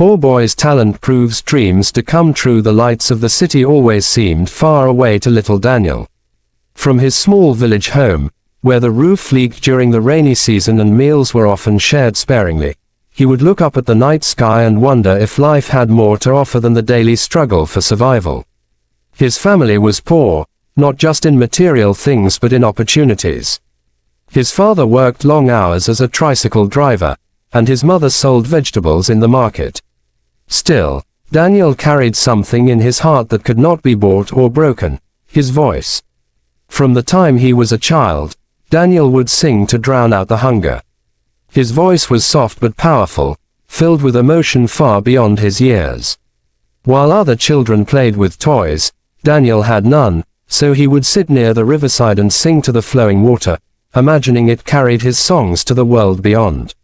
poor boy's talent proves dreams to come true. The lights of the city always seemed far away to little Daniel. From his small village home, where the roof leaked during the rainy season and meals were often shared sparingly, he would look up at the night sky and wonder if life had more to offer than the daily struggle for survival. His family was poor, not just in material things but in opportunities. His father worked long hours as a tricycle driver, and his mother sold vegetables in the market. Still, Daniel carried something in his heart that could not be bought or broken: his voice. From the time he was a child, Daniel would sing to drown out the hunger. His voice was soft but powerful, filled with emotion far beyond his years. While other children played with toys, Daniel had none, so he would sit near the riverside and sing to the flowing water, imagining it carried his songs to the world beyond.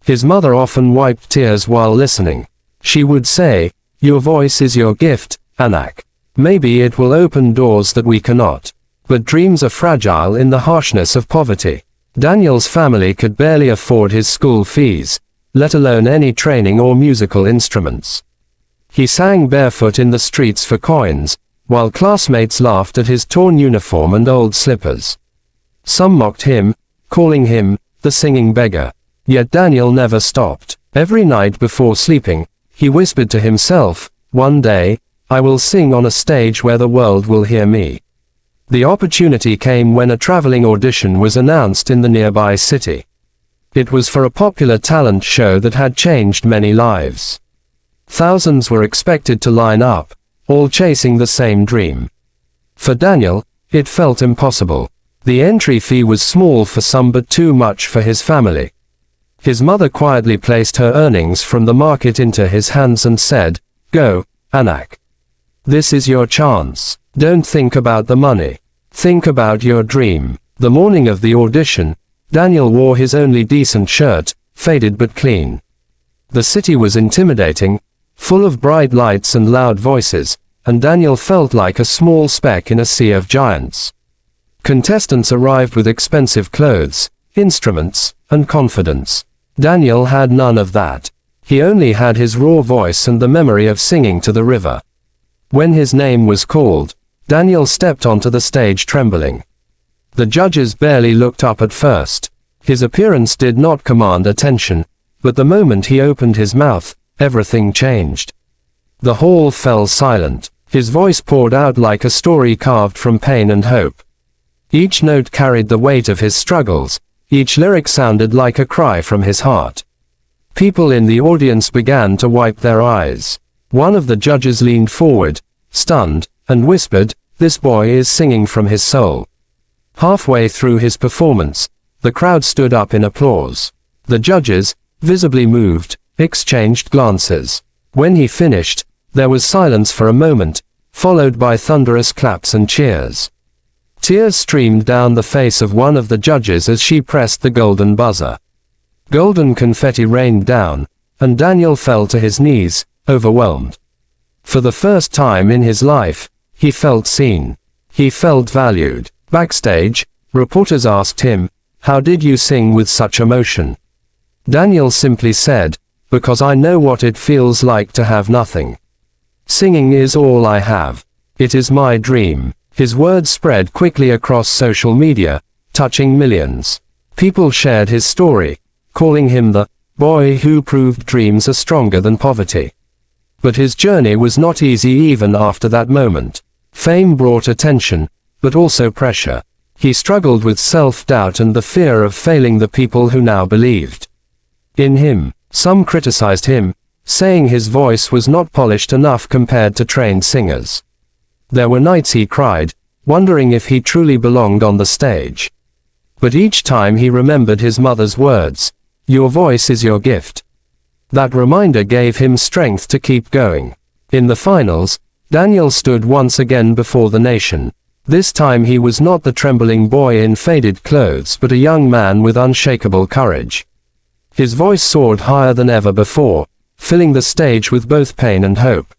His mother often wiped tears while listening. She would say, "Your voice is your gift, Anak. Maybe it will open doors that we cannot. But dreams are fragile in the harshness of poverty." Daniel's family could barely afford his school fees, let alone any training or musical instruments. He sang barefoot in the streets for coins, while classmates laughed at his torn uniform and old slippers. Some mocked him, calling him the singing beggar. Yet Daniel never stopped. Every night before sleeping, he whispered to himself, "One day, I will sing on a stage where the world will hear me." The opportunity came when a traveling audition was announced in the nearby city. It was for a popular talent show that had changed many lives. Thousands were expected to line up, all chasing the same dream. For Daniel, it felt impossible. The entry fee was small for some but too much for his family. His mother quietly placed her earnings from the market into his hands and said, "Go, Anak. This is your chance. Don't think about the money. Think about your dream." The morning of the audition, Daniel wore his only decent shirt, faded but clean. The city was intimidating, full of bright lights and loud voices, and Daniel felt like a small speck in a sea of giants. Contestants arrived with expensive clothes, instruments, and confidence. Daniel had none of that. He only had his raw voice and the memory of singing to the river. When his name was called, Daniel stepped onto the stage trembling. The judges barely looked up at first. His appearance did not command attention, but the moment he opened his mouth, everything changed. The hall fell silent. His voice poured out like a story carved from pain and hope. Each note carried the weight of his struggles, each lyric sounded like a cry from his heart. People in the audience began to wipe their eyes. One of the judges leaned forward, stunned, and whispered, "This boy is singing from his soul." Halfway through his performance, the crowd stood up in applause. The judges, visibly moved, exchanged glances. When he finished, there was silence for a moment, followed by thunderous claps and cheers. Tears streamed down the face of one of the judges as she pressed the golden buzzer. Golden confetti rained down, and Daniel fell to his knees, overwhelmed. For the first time in his life, he felt seen. He felt valued. Backstage, reporters asked him, "How did you sing with such emotion?" Daniel simply said, "Because I know what it feels like to have nothing. Singing is all I have. It is my dream." His words spread quickly across social media, touching millions. People shared his story, calling him the boy who proved dreams are stronger than poverty. But his journey was not easy even after that moment. Fame brought attention, but also pressure. He struggled with self-doubt and the fear of failing the people who now believed in him. Some criticized him, saying his voice was not polished enough compared to trained singers. There were nights he cried, wondering if he truly belonged on the stage. But each time he remembered his mother's words, "Your voice is your gift." That reminder gave him strength to keep going. In the finals, Daniel stood once again before the nation. This time he was not the trembling boy in faded clothes but a young man with unshakable courage. His voice soared higher than ever before, filling the stage with both pain and hope.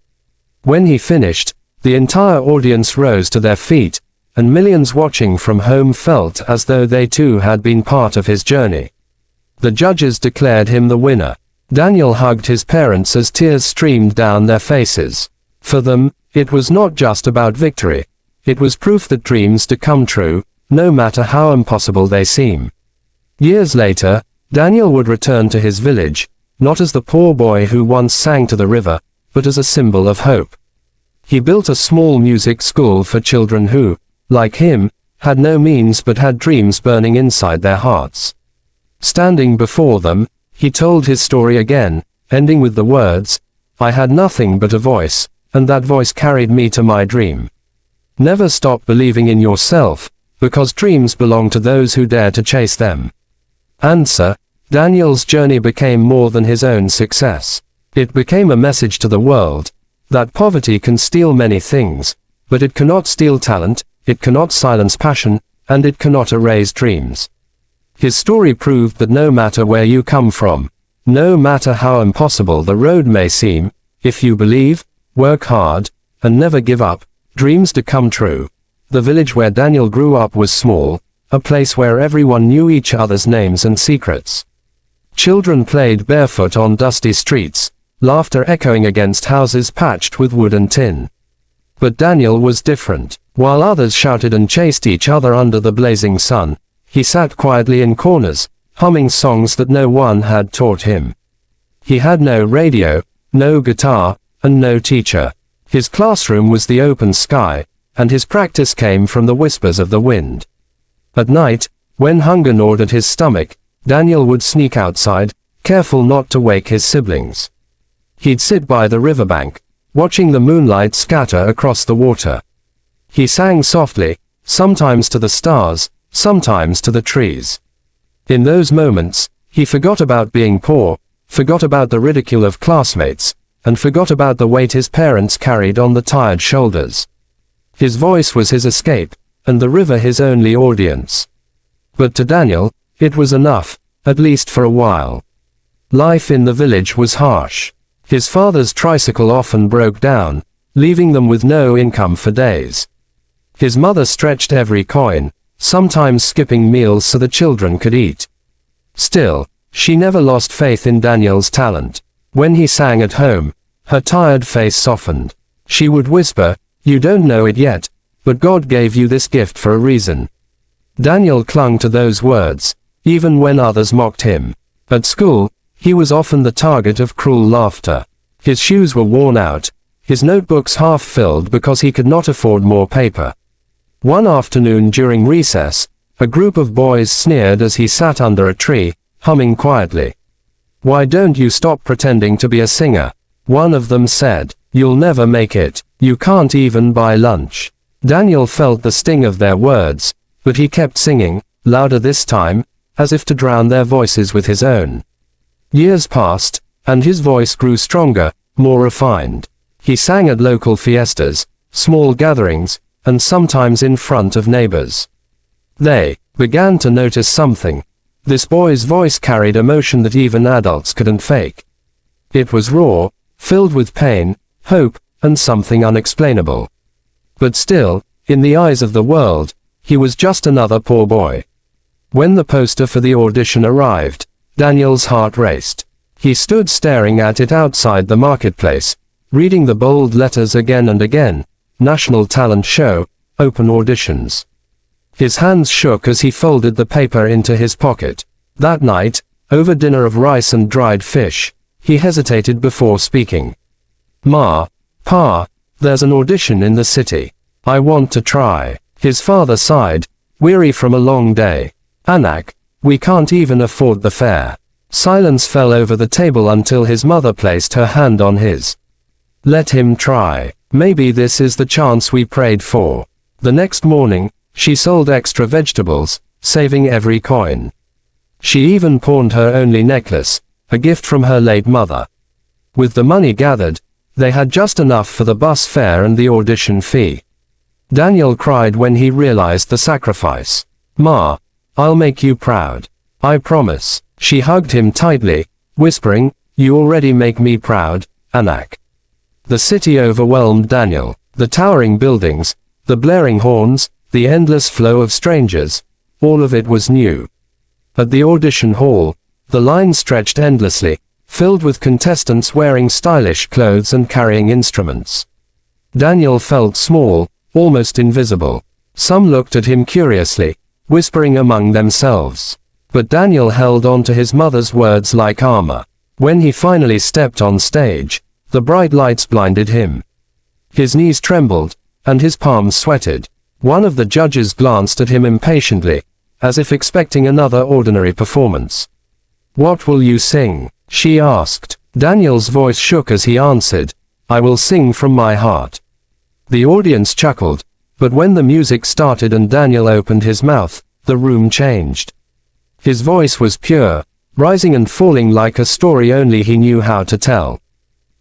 When he finished, the entire audience rose to their feet, and millions watching from home felt as though they too had been part of his journey. The judges declared him the winner. Daniel hugged his parents as tears streamed down their faces. For them, it was not just about victory. It was proof that dreams do come true, no matter how impossible they seem. Years later, Daniel would return to his village, not as the poor boy who once sang to the river, but as a symbol of hope. He built a small music school for children who, like him, had no means but had dreams burning inside their hearts. Standing before them, he told his story again, ending with the words, "I had nothing but a voice, and that voice carried me to my dream." Never stop believing in yourself, because dreams belong to those who dare to chase them. Answer: Daniel's journey became more than his own success. It became a message to the world, that poverty can steal many things, but it cannot steal talent, it cannot silence passion, and it cannot erase dreams. His story proved that no matter where you come from, no matter how impossible the road may seem, if you believe, work hard, and never give up, dreams do come true. The village where Daniel grew up was small, a place where everyone knew each other's names and secrets. Children played barefoot on dusty streets, laughter echoing against houses patched with wood and tin. But Daniel was different. While others shouted and chased each other under the blazing sun, he sat quietly in corners, humming songs that no one had taught him. He had no radio, no guitar, and no teacher. His classroom was the open sky, and his practice came from the whispers of the wind. At night, when hunger gnawed at his stomach, Daniel would sneak outside, careful not to wake his siblings. He'd sit by the riverbank, watching the moonlight scatter across the water. He sang softly, sometimes to the stars, sometimes to the trees. In those moments, he forgot about being poor, forgot about the ridicule of classmates, and forgot about the weight his parents carried on the tired shoulders. His voice was his escape, and the river his only audience. But to Daniel, it was enough, at least for a while. Life in the village was harsh. His father's tricycle often broke down, leaving them with no income for days. His mother stretched every coin, sometimes skipping meals so the children could eat. Still, she never lost faith in Daniel's talent. When he sang at home, her tired face softened. She would whisper, "You don't know it yet, but God gave you this gift for a reason." Daniel clung to those words, even when others mocked him. At school, he was often the target of cruel laughter. His shoes were worn out, his notebooks half filled because he could not afford more paper. One afternoon during recess, a group of boys sneered as he sat under a tree, humming quietly. "Why don't you stop pretending to be a singer?" one of them said. "You'll never make it. You can't even buy lunch." Daniel felt the sting of their words, but he kept singing, louder this time, as if to drown their voices with his own. Years passed, and his voice grew stronger, more refined. He sang at local fiestas, small gatherings, and sometimes in front of neighbors. They began to notice something. This boy's voice carried emotion that even adults couldn't fake. It was raw, filled with pain, hope, and something unexplainable. But still, in the eyes of the world, he was just another poor boy. When the poster for the audition arrived, Daniel's heart raced. He stood staring at it outside the marketplace, reading the bold letters again and again: National Talent Show, Open Auditions. His hands shook as he folded the paper into his pocket. That night, over dinner of rice and dried fish, he hesitated before speaking. "Ma, Pa, there's an audition in the city. I want to try." His father sighed, weary from a long day. "Anak, we can't even afford the fare." Silence fell over the table until his mother placed her hand on his. "Let him try. Maybe this is the chance we prayed for." The next morning, she sold extra vegetables, saving every coin. She even pawned her only necklace, a gift from her late mother. With the money gathered, they had just enough for the bus fare and the audition fee. Daniel cried when he realized the sacrifice. "Ma, I'll make you proud. I promise." She hugged him tightly, whispering, "You already make me proud, Anak." The city overwhelmed Daniel. The towering buildings, the blaring horns, the endless flow of strangers, all of it was new. At the audition hall, the line stretched endlessly, filled with contestants wearing stylish clothes and carrying instruments. Daniel felt small, almost invisible. Some looked at him curiously, whispering among themselves. But Daniel held on to his mother's words like armor. When he finally stepped on stage, the bright lights blinded him. His knees trembled, and his palms sweated. One of the judges glanced at him impatiently, as if expecting another ordinary performance. "What will you sing?" she asked. Daniel's voice shook as he answered, "I will sing from my heart." The audience chuckled, but when the music started and Daniel opened his mouth, the room changed. His voice was pure, rising and falling like a story only he knew how to tell.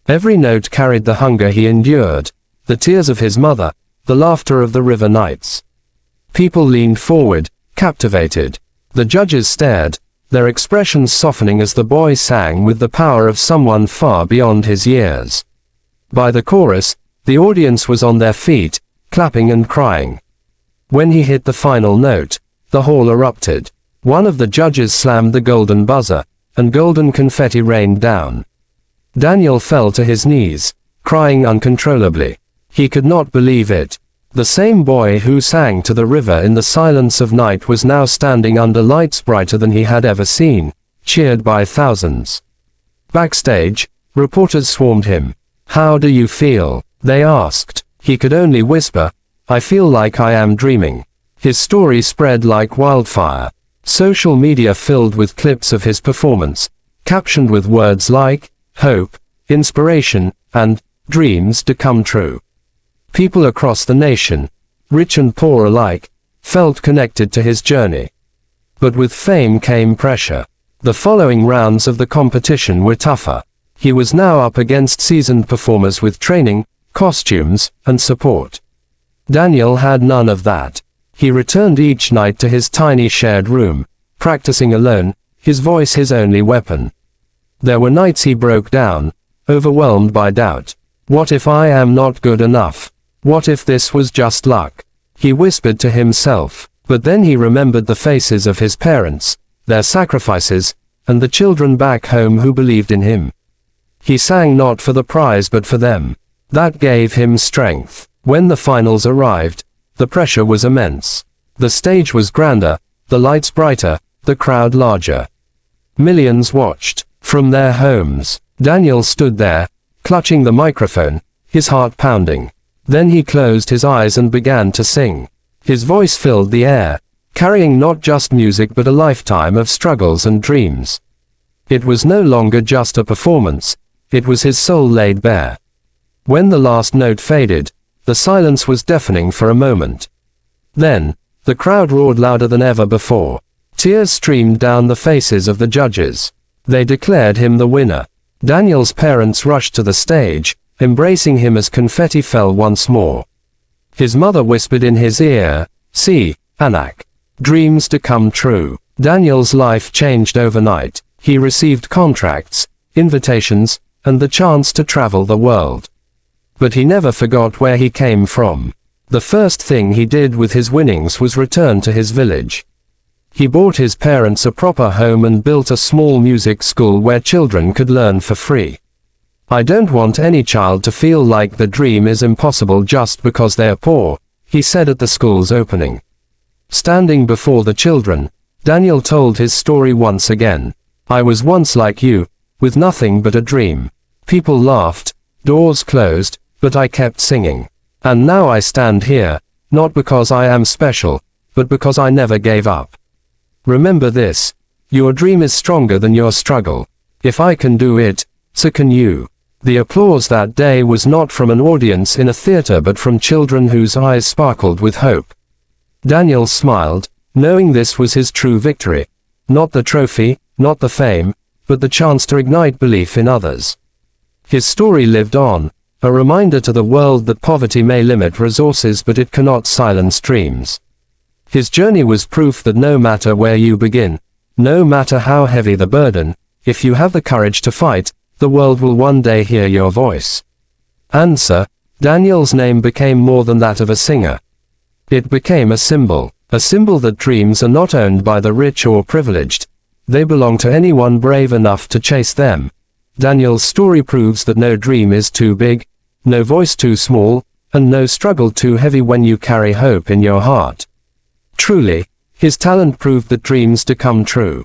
Every note carried the hunger he endured, the tears of his mother, the laughter of the river nights. People leaned forward, captivated. The judges stared, their expressions softening as the boy sang with the power of someone far beyond his years. By the chorus, the audience was on their feet, clapping and crying. When he hit the final note, the hall erupted. One of the judges slammed the golden buzzer, and golden confetti rained down. Daniel fell to his knees, crying uncontrollably. He could not believe it. The same boy who sang to the river in the silence of night was now standing under lights brighter than he had ever seen, cheered by thousands. Backstage, reporters swarmed him. "How do you feel?" they asked. He could only whisper, "I feel like I am dreaming." His story spread like wildfire. Social media filled with clips of his performance, captioned with words like, hope, inspiration, and dreams to come true. People across the nation, rich and poor alike, felt connected to his journey. But with fame came pressure. The following rounds of the competition were tougher. He was now up against seasoned performers with training, costumes, and support. Daniel had none of that. He returned each night to his tiny shared room, practicing alone, his voice his only weapon. There were nights he broke down, overwhelmed by doubt. What if I am not good enough? What if this was just luck? He whispered to himself, but then he remembered the faces of his parents, their sacrifices, and the children back home who believed in him. He sang not for the prize but for them. That gave him strength. When the finals arrived, the pressure was immense. The stage was grander, the lights brighter, the crowd larger. Millions watched, from their homes. Daniel stood there, clutching the microphone, his heart pounding. Then he closed his eyes and began to sing. His voice filled the air, carrying not just music but a lifetime of struggles and dreams. It was no longer just a performance, it was his soul laid bare. When the last note faded, the silence was deafening for a moment. Then, the crowd roared louder than ever before. Tears streamed down the faces of the judges. They declared him the winner. Daniel's parents rushed to the stage, embracing him as confetti fell once more. His mother whispered in his ear, "See, Anak. Dreams to come true." Daniel's life changed overnight. He received contracts, invitations, and the chance to travel the world. But he never forgot where he came from. The first thing he did with his winnings was return to his village. He bought his parents a proper home and built a small music school where children could learn for free. "I don't want any child to feel like the dream is impossible just because they are poor," he said at the school's opening. Standing before the children, Daniel told his story once again. "I was once like you, with nothing but a dream. People laughed, doors closed, but I kept singing. And now I stand here, not because I am special, but because I never gave up. Remember this, your dream is stronger than your struggle. If I can do it, so can you." The applause that day was not from an audience in a theater but from children whose eyes sparkled with hope. Daniel smiled, knowing this was his true victory. Not the trophy, not the fame, but the chance to ignite belief in others. His story lived on, a reminder to the world that poverty may limit resources but it cannot silence dreams. His journey was proof that no matter where you begin, no matter how heavy the burden, if you have the courage to fight, the world will one day hear your voice. Answer, Daniel's name became more than that of a singer. It became a symbol that dreams are not owned by the rich or privileged. They belong to anyone brave enough to chase them. Daniel's story proves that no dream is too big, no voice too small, and no struggle too heavy when you carry hope in your heart. Truly, his talent proved that dreams do come true.